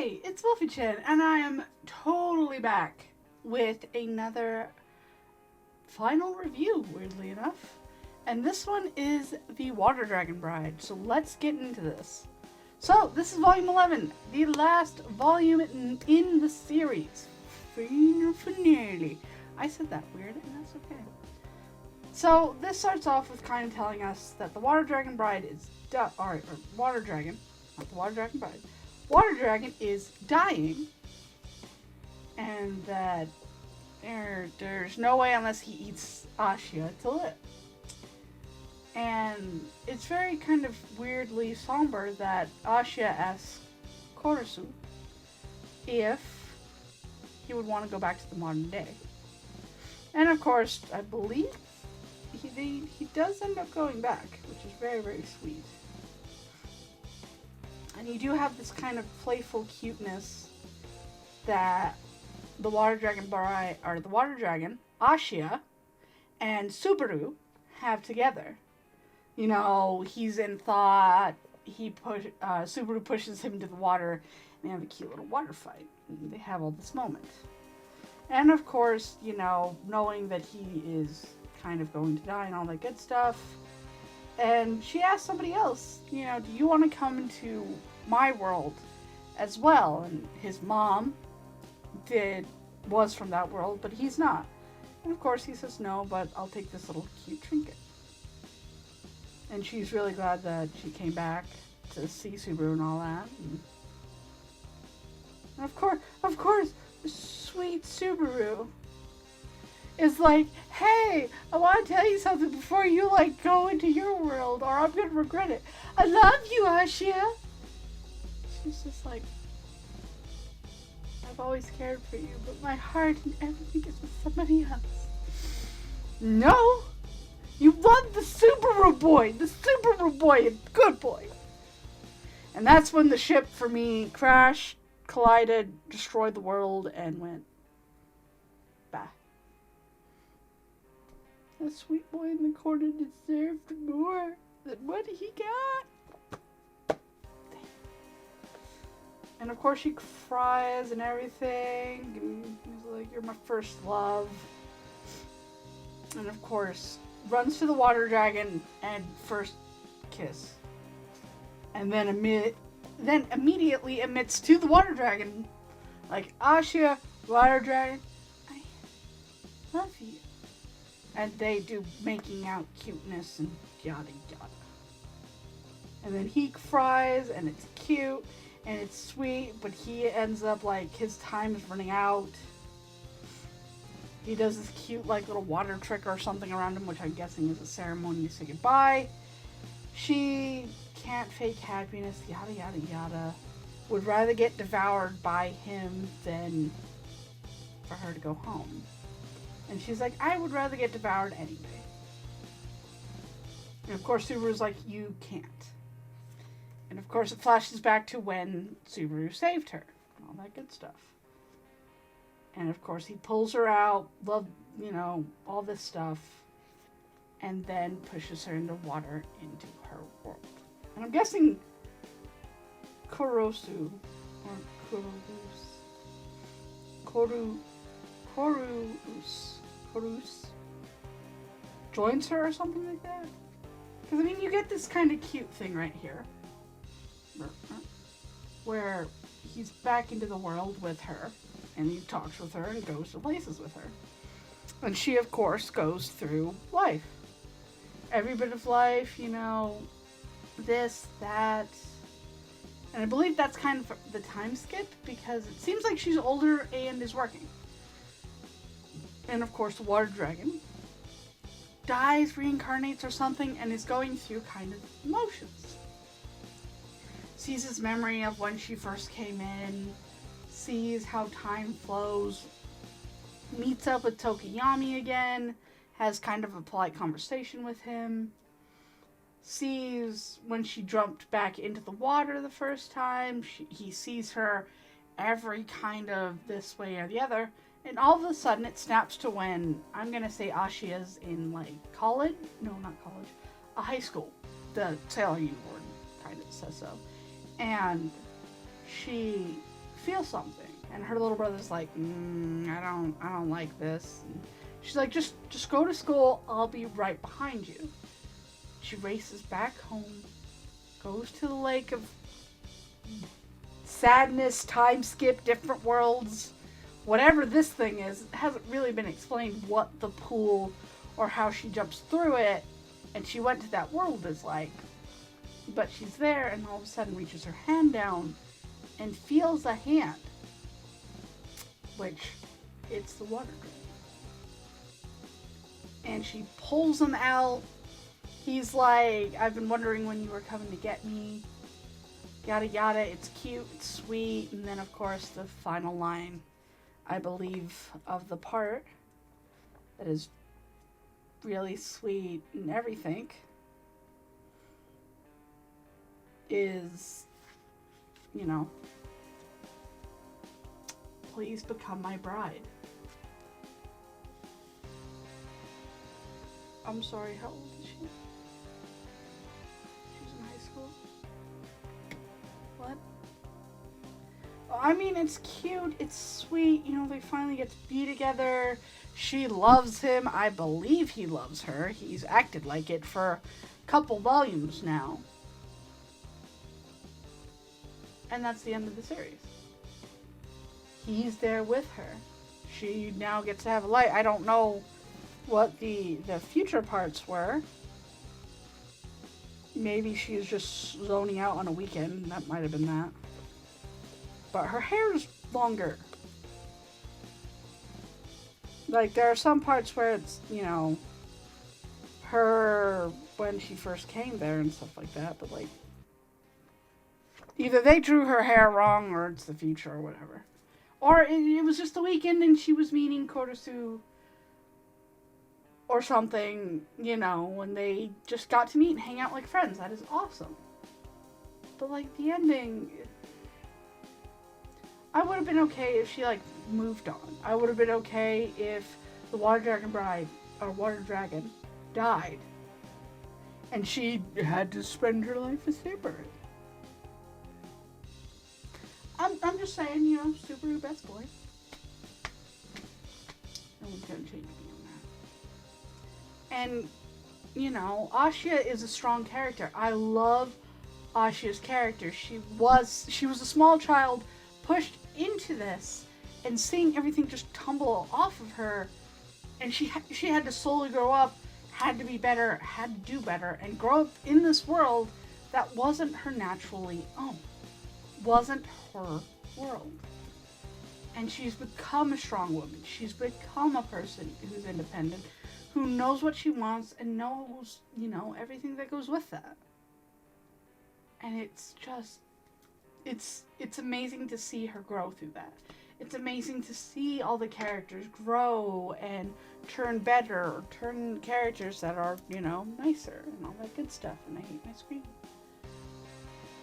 Hey, it's Wolfy-Chan, and I am totally back with another final review, weirdly enough. And this one is the Water Dragon Bride, so let's get into this. So, this is volume 11, the last volume in the series. Final finale. I said that weird, and that's okay. So, this starts off with kind of telling us that the Water Dragon Bride is Water Dragon, not the Water Dragon Bride. Water Dragon is dying, and that there's no way unless he eats Ashia to live. And it's very kind of weirdly somber that Ashia asks Korosu if he would want to go back to the modern day. And of course, I believe he does end up going back, which is very, very sweet. And you do have this kind of playful cuteness that the Water Dragon Bride, or the Water Dragon, Ashia, and Subaru have together. You know, he's in thought, Subaru pushes him to the water, and they have a cute little water fight. And they have all this moment. And of course, you know, knowing that he is kind of going to die and all that good stuff. And she asked somebody else, you know, do you want to come into my world as well? And his mom was from that world, but he's not. And of course he says no, but I'll take this little cute trinket. And she's really glad that she came back to see Subaru and all that. And of course, sweet Subaru is like, hey, I want to tell you something before you, go into your world, or I'm going to regret it. I love you, Ashia. She's just like, I've always cared for you, but my heart and everything is with somebody else. No! You love the Subaru boy! The Subaru boy, a good boy! And that's when the ship, for me, crashed, collided, destroyed the world, and went, bye. That sweet boy in the corner deserved more than what he got. And of course she cries and everything. And he's like, you're my first love. And of course, runs to the Water Dragon and first kiss. And then immediately admits to the Water Dragon, like, Ashia, Water Dragon, I love you. And they do making out cuteness and yada yada. And then he cries and it's cute and it's sweet, but he ends up his time is running out. He does this cute little water trick or something around him, which I'm guessing is a ceremony to say goodbye. She can't fake happiness, yada yada yada. Would rather get devoured by him than for her to go home. And she's like, I would rather get devoured anyway. And of course Subaru's like, you can't. And of course it flashes back to when Subaru saved her. And all that good stuff. And of course he pulls her out, all this stuff. And then pushes her into water into her world. And I'm guessing Korosu, or Korus joins her or something like that. Because, you get this kind of cute thing right here. Where he's back into the world with her. And he talks with her and goes to places with her. And she, of course, goes through life. Every bit of life, this, that. And I believe that's kind of the time skip because it seems like she's older and is working. And of course, the Water Dragon dies, reincarnates or something, and is going through kind of emotions. Sees his memory of when she first came in, sees how time flows, meets up with Tokiyami again, has kind of a polite conversation with him, sees when she jumped back into the water the first time, he sees her every kind of this way or the other, and all of a sudden it snaps to when, I'm going to say Ashia's in college? No, not college. A high school. The Sailor Unicorn kind of says so. And she feel something. And her little brother's like, I don't like this. And she's like, just go to school. I'll be right behind you. She races back home, goes to the lake of sadness, time skip, different worlds, whatever this thing is. It hasn't really been explained what the pool or how she jumps through it, and she went to that world is like. But she's there, and all of a sudden reaches her hand down and feels a hand, which it's the water dragon. And she pulls him out. He's like, I've been wondering when you were coming to get me. Yada yada. It's cute, it's sweet. And then, of course, the final line, I believe, of the part that is really sweet and everything is, you know, please become my bride. I'm sorry, how old is she? She's in high school? What? I mean, it's cute, it's sweet, you know, they finally get to be together. She loves him. I believe he loves her. He's acted like it for a couple volumes now. And that's the end of the series. He's there with her. She now gets to have a life. I don't know what the future parts were. Maybe she's just zoning out on a weekend. That might have been that. But her hair's longer. Like, there are some parts where it's, you know, her when she first came there and stuff like that. But, like, either they drew her hair wrong or it's the future or whatever. Or it was just the weekend and she was meeting Kotosu or something, you know, when they just got to meet and hang out like friends. That is awesome. But, like, the ending, I would have been okay if she, like, moved on. I would have been okay if the Water Dragon Bride, or Water Dragon, died. And she had to spend her life a separate. I'm just saying, you know, Subaru best boy. No one's gonna change me on that. And, you know, Ashia is a strong character. I love Ashia's character. She was a small child pushed into this and seeing everything just tumble off of her, and she had to slowly grow up, had to be better, had to do better, and grow up in this world that wasn't her naturally own. Wasn't her world. And she's become a strong woman. She's become a person who's independent, who knows what she wants and knows, you know, everything that goes with that. And it's just, it's amazing to see her grow through that. It's amazing to see all the characters grow and turn better, or turn characters that are, you know, nicer and all that good stuff. And I hate my screen.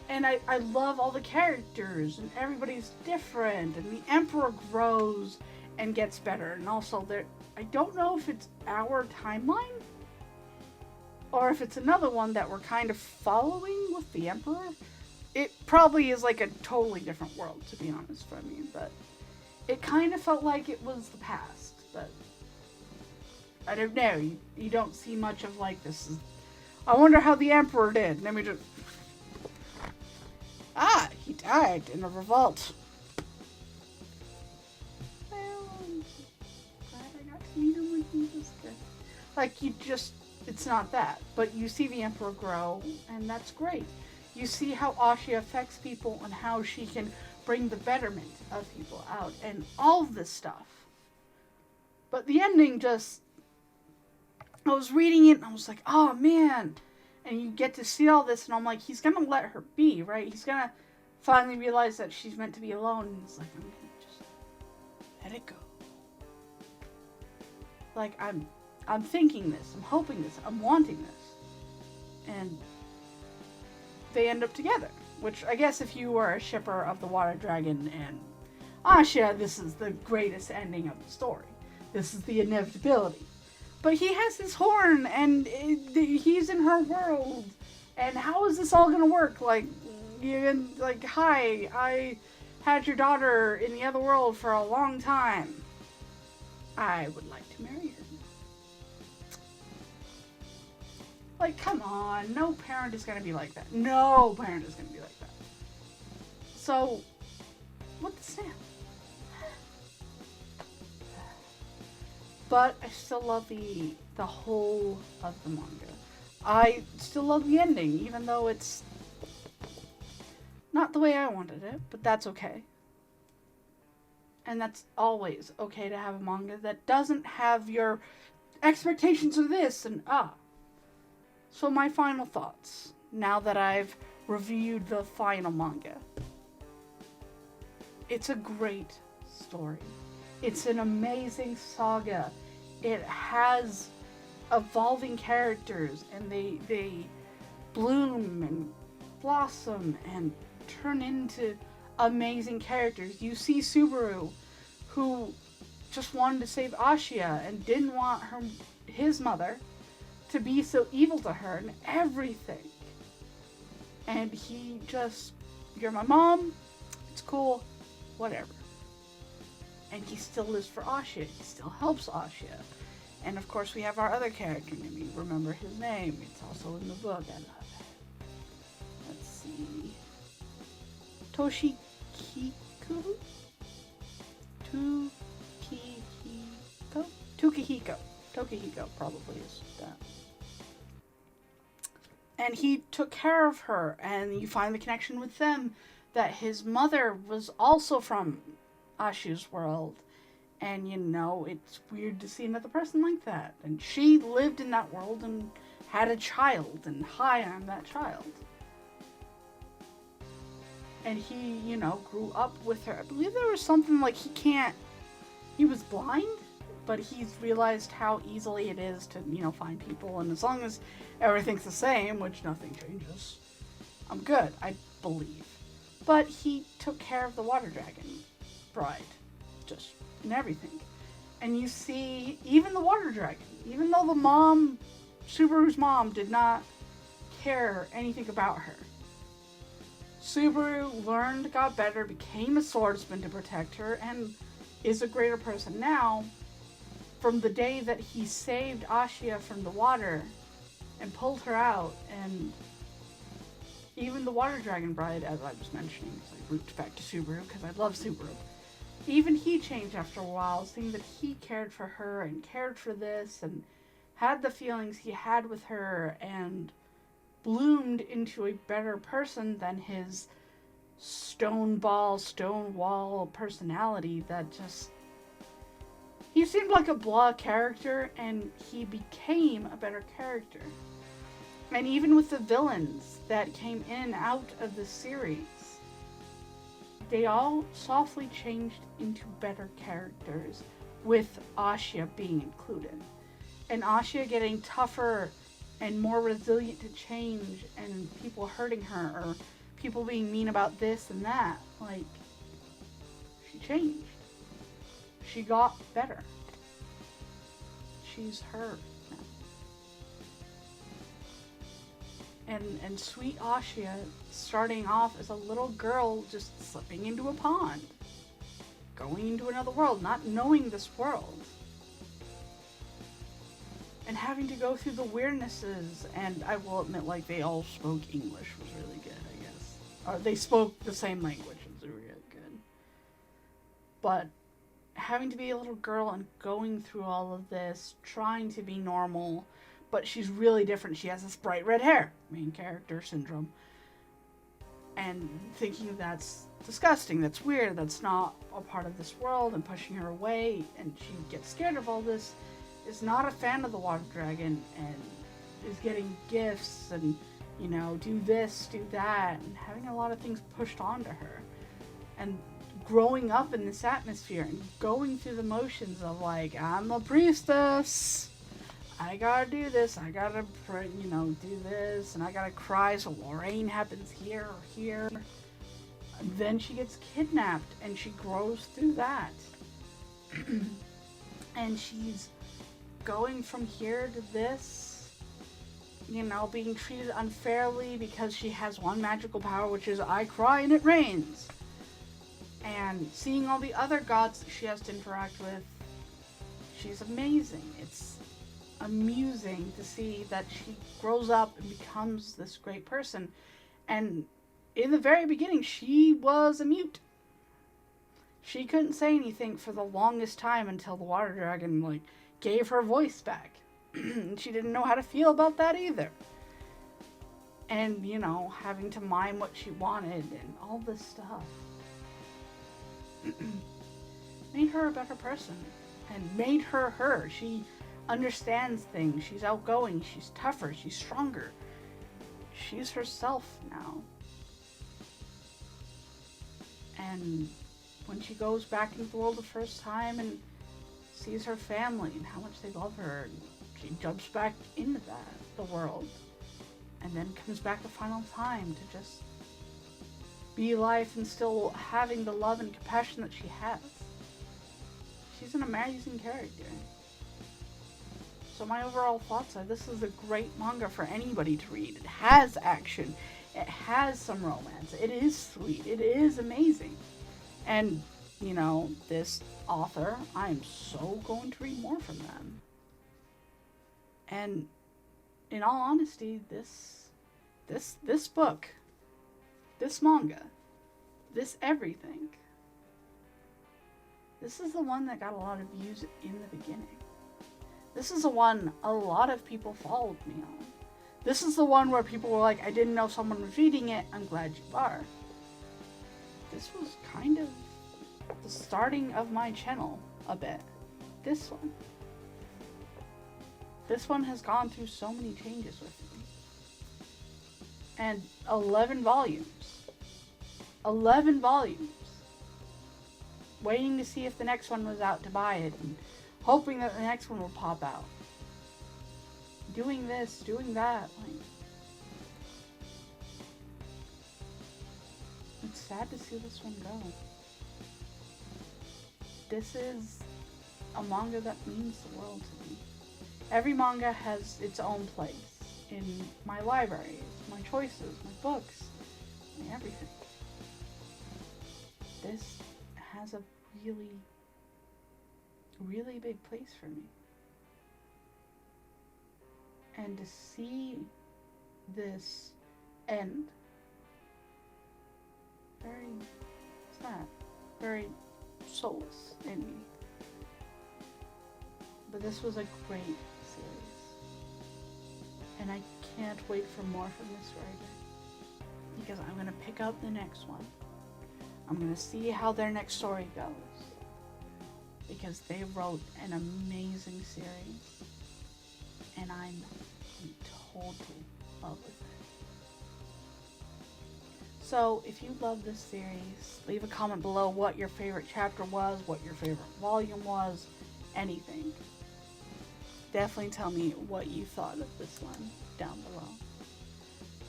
And I love all the characters, and everybody's different, and the Emperor grows and gets better. And also, I don't know if it's our timeline, or if it's another one that we're kind of following with the Emperor. It probably is like a totally different world, to be honest with me, but it kind of felt like it was the past, but I don't know. You don't see much of like this. I wonder how the Emperor did. Let me just... he died in a revolt. Well, I'm glad I got to meet him when he was good. Like, it's not that. But you see the Emperor grow, and that's great. You see how Ashia affects people and how she can bring the betterment of people out and all of this stuff. But the ending just... I was reading it and I was like, oh man. And you get to see all this and I'm like, he's going to let her be, right? He's going to finally realize that she's meant to be alone. And he's like, I'm going to just let it go. Like, I'm thinking this. I'm hoping this. I'm wanting this. And they end up together. Which, I guess if you were a shipper of the Water Dragon and Ashia, this is the greatest ending of the story. This is the inevitability. But he has his horn, and he's in her world. And how is this all going to work? Like, hi, I had your daughter in the other world for a long time. I would like to marry her. Like, come on. No parent is going to be like that. No parent is going to be like that. So, what the snap? But I still love the whole of the manga. I still love the ending, even though it's not the way I wanted it, but that's okay. And that's always okay to have a manga that doesn't have your expectations of this and So my final thoughts, now that I've reviewed the final manga. It's a great story. It's an amazing saga. It has evolving characters, and they bloom and blossom and turn into amazing characters. You see Subaru, who just wanted to save Ashia and didn't want his mother to be so evil to her and everything. And he just, you're my mom, it's cool, whatever. And he still lives for Ashia. He still helps Ashia. And of course we have our other character, let me remember his name. It's also in the book. I love it. Let's see. Tokihiko probably is that. And he took care of her, and you find the connection with them, that his mother was also from Ashu's world. And, it's weird to see another person like that. And she lived in that world and had a child, and hi, I'm that child. And he, grew up with her. I believe there was something like he was blind, but he's realized how easily it is to, find people. And as long as everything's the same, which nothing changes, I'm good, I believe. But he took care of the water dragon bride, just in everything. And you see, even the water dragon, even though Subaru's mom did not care anything about her, Subaru learned, got better, became a swordsman to protect her, and is a greater person now from the day that he saved Ashia from the water and pulled her out. And even the water dragon bride, as I was mentioning, because I looped back to Subaru because I love Subaru, even he changed after a while, seeing that he cared for her and cared for this and had the feelings he had with her and bloomed into a better person than his stone wall personality that just... He seemed like a blah character, and he became a better character. And even with the villains that came in and out of the series, they all softly changed into better characters, with Ashia being included. And Ashia getting tougher and more resilient to change, and people hurting her, or people being mean about this and that. Like, she changed. She got better. She's her now. And sweet Ashia, starting off as a little girl, just slipping into a pond, going into another world, not knowing this world, and having to go through the weirdnesses. And I will admit, like, they all spoke English, was really good, I guess. They spoke the same language, it was really good. But having to be a little girl and going through all of this, trying to be normal, but she's really different. She has this bright red hair, main character syndrome, and thinking that's disgusting, that's weird, that's not a part of this world, and pushing her away, and she gets scared of all this, is not a fan of the water dragon, and is getting gifts, and, do this, do that, and having a lot of things pushed onto her, and growing up in this atmosphere, and going through the motions of, like, I'm a priestess, I gotta do this, I gotta, do this, and I gotta cry, so Lorraine happens here or here. And then she gets kidnapped, and she grows through that. And she's going from here to this, being treated unfairly because she has one magical power, which is I cry and it rains. And seeing all the other gods that she has to interact with, she's amazing. It's amusing to see that she grows up and becomes this great person. And in the very beginning, she was a mute. She couldn't say anything for the longest time until the water dragon, like, gave her voice back. And she didn't know how to feel about that either. And, you know, having to mime what she wanted and all this stuff. Made her a better person. And made her her. She understands things. She's outgoing. She's tougher. She's stronger. She's herself now. And when she goes back into the world the first time and sees her family and how much they love her, she jumps back into the world. And then comes back a final time to just be life and still having the love and compassion that she has. She's an amazing character. So my overall thoughts are, this is a great manga for anybody to read. It has action. It has some romance. It is sweet. It is amazing. And, you know, this author, I'm so going to read more from them. And in all honesty, this book, this manga, this everything, this is the one that got a lot of views in the beginning. This is the one a lot of people followed me on. This is the one where people were like, I didn't know someone was reading it, I'm glad you are. This was kind of the starting of my channel a bit. This one. This one has gone through so many changes with me. And 11 volumes. 11 volumes. Waiting to see if the next one was out to buy it, and hoping that the next one will pop out. Doing this, doing that, like... It's sad to see this one go. This is a manga that means the world to me. Every manga has its own place in my libraries, my choices, my books, my everything. This has a really, really big place for me. And to see this end, very sad, very soulless in me. But this was a great series. And I can't wait for more from this writer. Because I'm going to pick up the next one. I'm going to see how their next story goes. Because they wrote an amazing series. And I'm in total love with it. So, if you love this series, leave a comment below what your favorite chapter was, what your favorite volume was, anything. Definitely tell me what you thought of this one down below.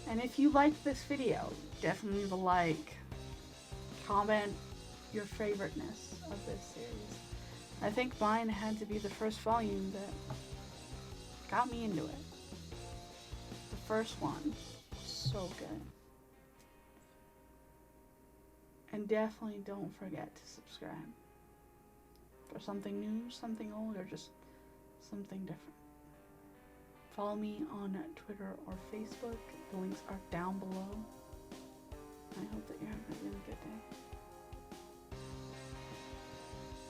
And if you liked this video, definitely leave a like. Comment your favoriteness of this series. I think mine had to be the first volume that got me into it. The first one was so good. And definitely don't forget to subscribe. For something new, something old, or just something different. Follow me on Twitter or Facebook. The links are down below. I hope that you're having a really good day.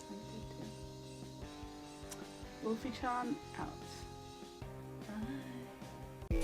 I did too. Wolfy-Chan out. Bye.